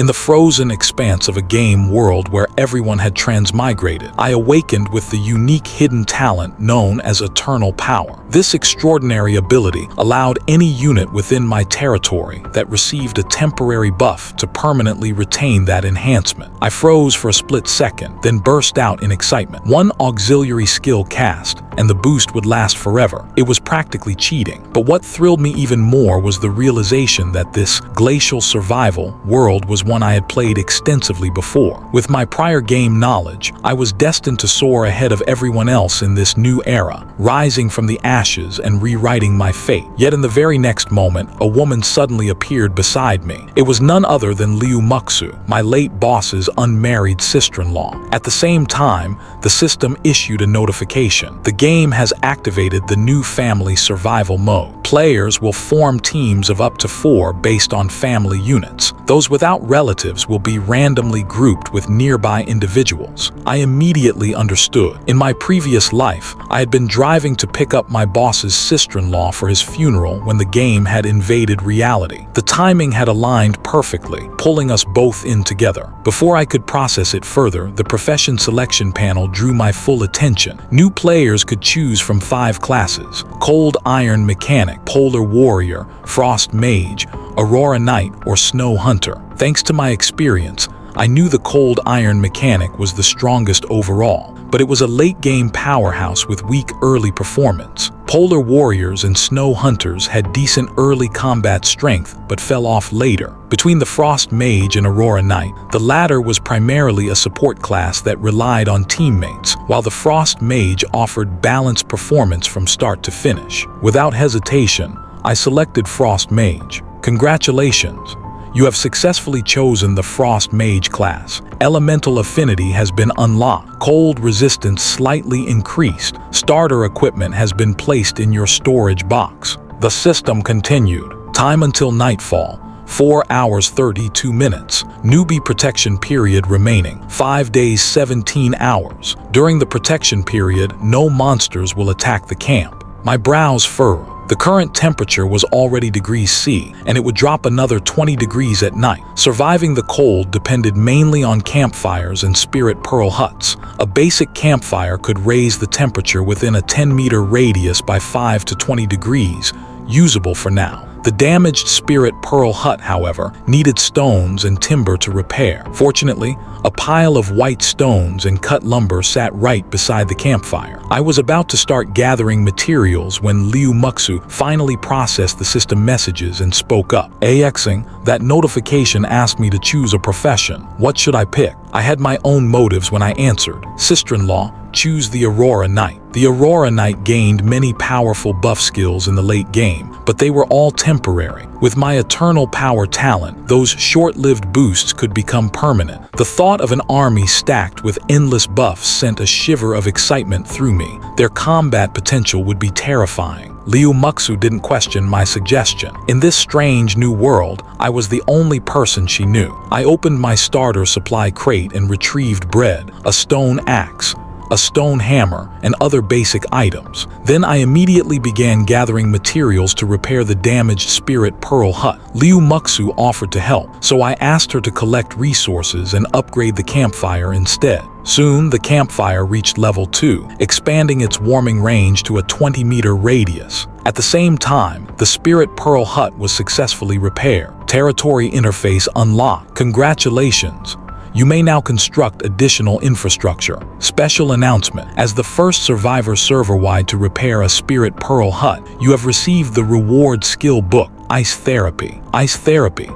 In the frozen expanse of a game world where everyone had transmigrated, I awakened with the unique hidden talent known as Eternal Power. This extraordinary ability allowed any unit within my territory that received a temporary buff to permanently retain that enhancement. I froze for a split second, then burst out in excitement. One auxiliary skill cast, and the boost would last forever. It was practically cheating. But what thrilled me even more was the realization that this Glacial Survival world was one I had played extensively before. With my prior game knowledge, I was destined to soar ahead of everyone else in this new era, rising from the ashes and rewriting my fate. Yet in the very next moment, a woman suddenly appeared beside me. It was none other than Liu Muxue, my late boss's unmarried sister-in-law. At the same time, the system issued a notification. The game has activated the new family survival mode. Players will form teams of up to 4 based on family units. Those without relatives will be randomly grouped with nearby individuals. I immediately understood. In my previous life, I had been driving to pick up my boss's sister-in-law for his funeral when the game had invaded reality. The timing had aligned perfectly, pulling us both in together. Before I could process it further, the profession selection panel drew my full attention. New players could choose from 5 classes: Cold Iron Mechanic, Polar Warrior, Frost Mage, Aurora Knight, or Snow Hunter. Thanks to my experience, I knew the Cold Iron Mechanic was the strongest overall, but it was a late-game powerhouse with weak early performance. Polar Warriors and Snow Hunters had decent early combat strength but fell off later. Between the Frost Mage and Aurora Knight, the latter was primarily a support class that relied on teammates, while the Frost Mage offered balanced performance from start to finish. Without hesitation, I selected Frost Mage. Congratulations! You have successfully chosen the Frost Mage class. Elemental affinity has been unlocked. Cold resistance slightly increased. Starter equipment has been placed in your storage box. The system continued. Time until nightfall, 4 hours 32 minutes. Newbie protection period remaining, 5 days 17 hours. During the protection period, no monsters will attack the camp. My brows furrowed. The current temperature was already degrees C, and it would drop another 20 degrees at night. Surviving the cold depended mainly on campfires and spirit pearl huts. A basic campfire could raise the temperature within a 10-meter radius by 5 to 20 degrees, usable for now. The damaged spirit pearl hut, however, needed stones and timber to repair. Fortunately, a pile of white stones and cut lumber sat right beside the campfire. I was about to start gathering materials when Liu Muxue finally processed the system messages and spoke up. Awakens, that notification asked me to choose a profession. What should I pick? I had my own motives when I answered. Sister-in-law, choose the Aurora Knight. The Aurora Knight gained many powerful buff skills in the late game, but they were all temporary. With my Eternal Power talent, those short-lived boosts could become permanent. The thought of an army stacked with endless buffs sent a shiver of excitement through me. Their combat potential would be terrifying. Liu Muxue didn't question my suggestion. In this strange new world, I was the only person she knew. I opened my starter supply crate and retrieved bread, a stone axe, a stone hammer, and other basic items. Then I immediately began gathering materials to repair the damaged spirit pearl hut. Liu Muxue offered to help, so I asked her to collect resources and upgrade the campfire instead. Soon, the campfire reached level 2, expanding its warming range to a 20-meter radius. At the same time, the Spirit Pearl Hut was successfully repaired. Territory interface unlocked. Congratulations! You may now construct additional infrastructure. Special announcement. As the first survivor server-wide to repair a Spirit Pearl Hut, you have received the reward skill book, Ice Therapy. Ice Therapy.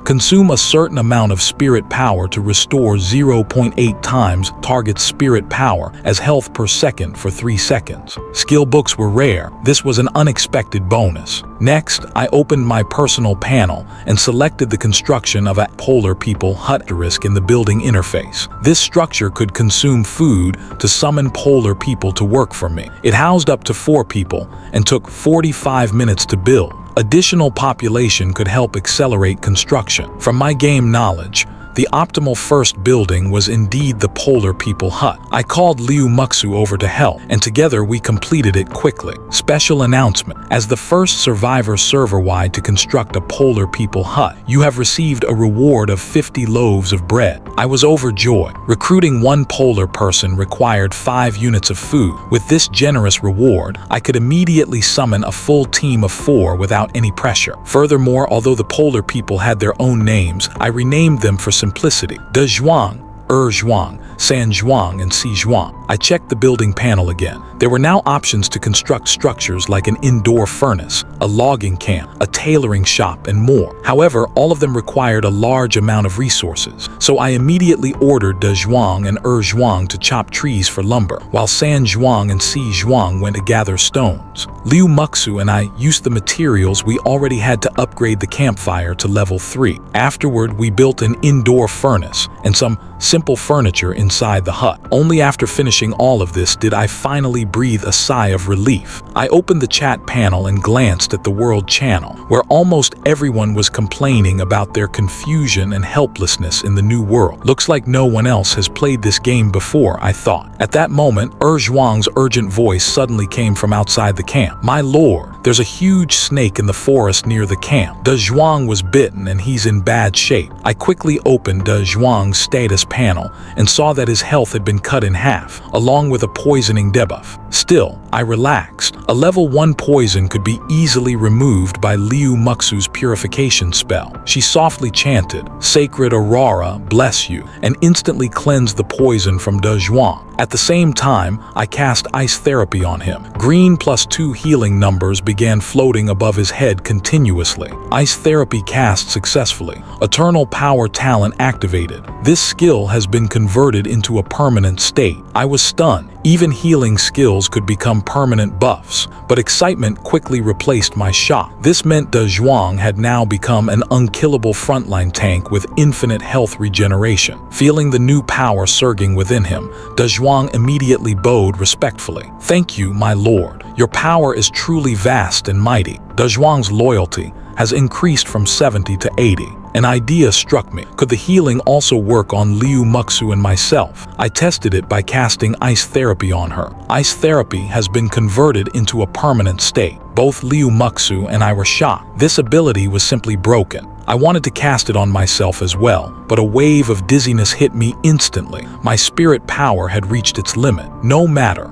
Consume a certain amount of spirit power to restore 0.8 times target's spirit power as health per second for 3 seconds. Skill books were rare. This was an unexpected bonus. Next, I opened my personal panel and selected the construction of a Polar People hut in the building interface. This structure could consume food to summon Polar People to work for me. It housed up to 4 people and took 45 minutes to build. Additional population could help accelerate construction. From my game knowledge, The optimal first building was indeed the Polar People hut. I called Liu Muxue over to help, and together we completed it quickly. Special announcement: as the first survivor server-wide to construct a Polar People hut, you have received a reward of 50 loaves of bread. I was overjoyed. Recruiting one polar person required 5 units of food. With this generous reward, I could immediately summon a full team of 4 without any pressure. Furthermore, although the Polar People had their own names, I renamed them for simplicity: De Zhuang, Zhuang, San Zhuang, and Si Zhuang. I checked the building panel again. There were now options to construct structures like an indoor furnace, a logging camp, a tailoring shop, and more. However, all of them required a large amount of resources, so I immediately ordered De Zhuang and Zhuang to chop trees for lumber, while San Zhuang and Si Zhuang went to gather stones. Liu Muxue and I used the materials we already had to upgrade the campfire to level 3. Afterward, we built an indoor furnace and some simple furniture inside the hut. Only after finishing all of this did I finally breathe a sigh of relief. I opened the chat panel and glanced at the world channel, where almost everyone was complaining about their confusion and helplessness in the new world. Looks like no one else has played this game before, I thought. At that moment, Zhuang's urgent voice suddenly came from outside the camp. My lord, there's a huge snake in the forest near the camp. De Zhuang was bitten and he's in bad shape. I quickly opened De Zhuang's status panel and saw that his health had been cut in half, along with a poisoning debuff. Still, I relaxed. A level 1 poison could be easily removed by Liu Muxue's purification spell. She softly chanted, "Sacred Aurora, bless you," and instantly cleansed the poison from De Zhuang. At the same time, I cast Ice Therapy on him. Green +2 healing numbers began floating above his head continuously. Ice Therapy cast successfully. Eternal Power talent activated. This skill has been converted into a permanent state. I was stunned. Even healing skills could become permanent buffs, but excitement quickly replaced my shock. This meant De Zhuang had now become an unkillable frontline tank with infinite health regeneration. Feeling the new power surging within him, De Zhuang immediately bowed respectfully. "Thank you, my lord. Your power is truly vast and mighty." De Zhuang's loyalty has increased from 70 to 80. An idea struck me. Could the healing also work on Liu Muxue and myself? I tested it by casting Ice Therapy on her. Ice Therapy has been converted into a permanent state. Both Liu Muxue and I were shocked. This ability was simply broken. I wanted to cast it on myself as well, but a wave of dizziness hit me instantly. My spirit power had reached its limit. No matter.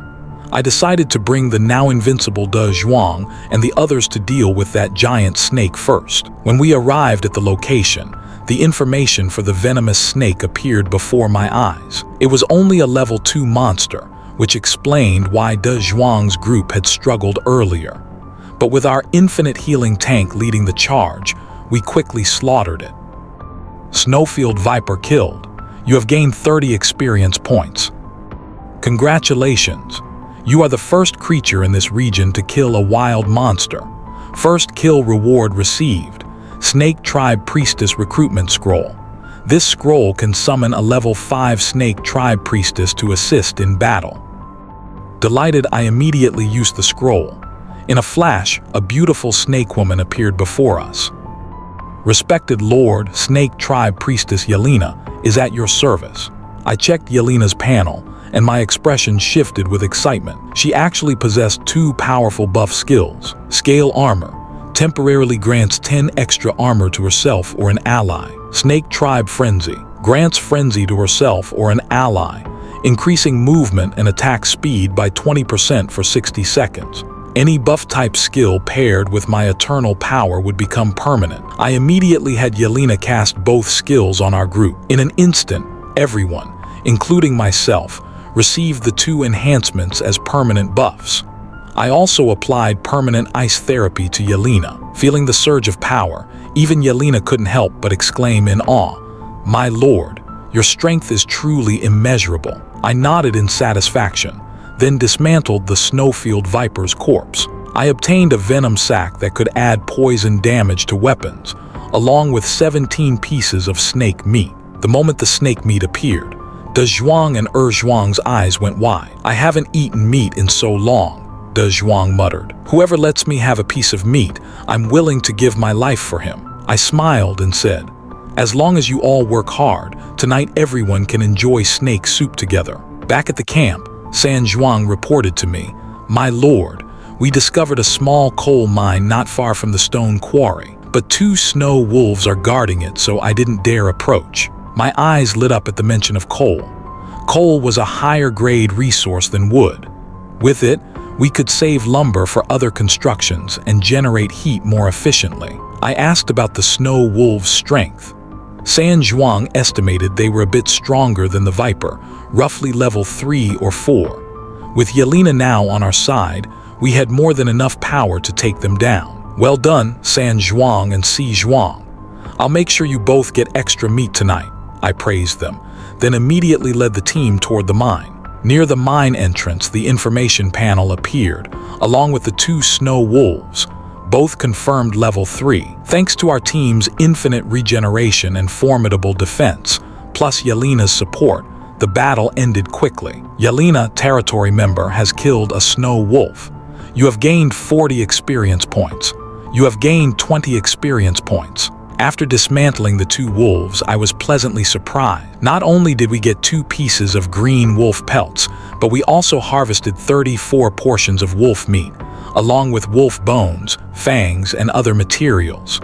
I decided to bring the now invincible De Zhuang and the others to deal with that giant snake first. When we arrived at the location, the information for the venomous snake appeared before my eyes. It was only a level 2 monster, which explained why De Zhuang's group had struggled earlier. But with our infinite healing tank leading the charge, we quickly slaughtered it. Snowfield Viper killed. You have gained 30 experience points. Congratulations. You are the first creature in this region to kill a wild monster. First kill reward received. Snake Tribe Priestess Recruitment Scroll. This scroll can summon a level 5 Snake Tribe Priestess to assist in battle. Delighted, I immediately used the scroll. In a flash, a beautiful snake woman appeared before us. Respected Lord, Snake Tribe Priestess Yelena is at your service. I checked Yelena's panel, and my expression shifted with excitement. She actually possessed 2 powerful buff skills. Scale Armor temporarily grants 10 extra armor to herself or an ally. Snake Tribe Frenzy grants frenzy to herself or an ally, increasing movement and attack speed by 20% for 60 seconds. Any buff type skill paired with my eternal power would become permanent. I immediately had Yelena cast both skills on our group. In an instant, everyone, including myself, received the 2 enhancements as permanent buffs. I also applied permanent Ice Therapy to Yelena. Feeling the surge of power, even Yelena couldn't help but exclaim in awe, "My lord, your strength is truly immeasurable." I nodded in satisfaction, then dismantled the Snowfield Viper's corpse. I obtained a venom sac that could add poison damage to weapons, along with 17 pieces of snake meat. The moment the snake meat appeared, De Zhuang and Zhuang's eyes went wide. "I haven't eaten meat in so long," De Zhuang muttered. "Whoever lets me have a piece of meat, I'm willing to give my life for him." I smiled and said, As long as you all work hard, tonight everyone can enjoy snake soup together. Back at the camp, San Zhuang reported to me, "My lord, we discovered a small coal mine not far from the stone quarry, but 2 snow wolves are guarding it, so I didn't dare approach." My eyes lit up at the mention of coal. Coal was a higher-grade resource than wood. With it, we could save lumber for other constructions and generate heat more efficiently. I asked about the snow wolves' strength. San Zhuang estimated they were a bit stronger than the viper, roughly level 3 or 4. With Yelena now on our side, we had more than enough power to take them down. "Well done, San Zhuang and Si Zhuang. I'll make sure you both get extra meat tonight," I praised them, then immediately led the team toward the mine. Near the mine entrance, the information panel appeared, along with the 2 snow wolves, both confirmed level 3. Thanks to our team's infinite regeneration and formidable defense, plus Yelena's support, the battle ended quickly. Yelena, territory member, has killed a snow wolf. You have gained 40 experience points. You have gained 20 experience points. After dismantling the 2 wolves, I was pleasantly surprised. Not only did we get 2 pieces of green wolf pelts, but we also harvested 34 portions of wolf meat, along with wolf bones, fangs, and other materials.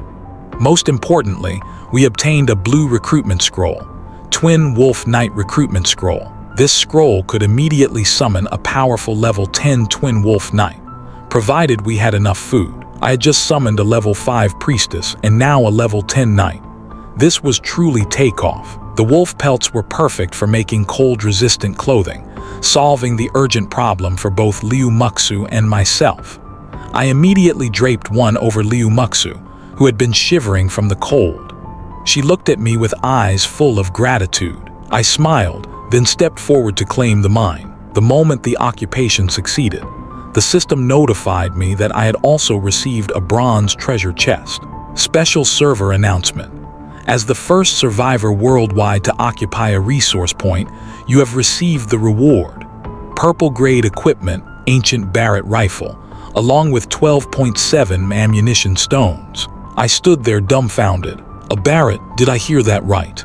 Most importantly, we obtained a blue recruitment scroll, Twin Wolf Knight Recruitment Scroll. This scroll could immediately summon a powerful level 10 Twin Wolf Knight, provided we had enough food. I had just summoned a level 5 priestess and now a level 10 knight. This was truly takeoff. The wolf pelts were perfect for making cold-resistant clothing, solving the urgent problem for both Liu Muxue and myself. I immediately draped one over Liu Muxue, who had been shivering from the cold. She looked at me with eyes full of gratitude. I smiled, then stepped forward to claim the mine. The moment the occupation succeeded, the system notified me that I had also received a bronze treasure chest. Special server announcement. As the first survivor worldwide to occupy a resource point, you have received the reward: purple-grade equipment, ancient Barrett rifle, along with 12.7 ammunition stones. I stood there dumbfounded. A Barrett, did I hear that right?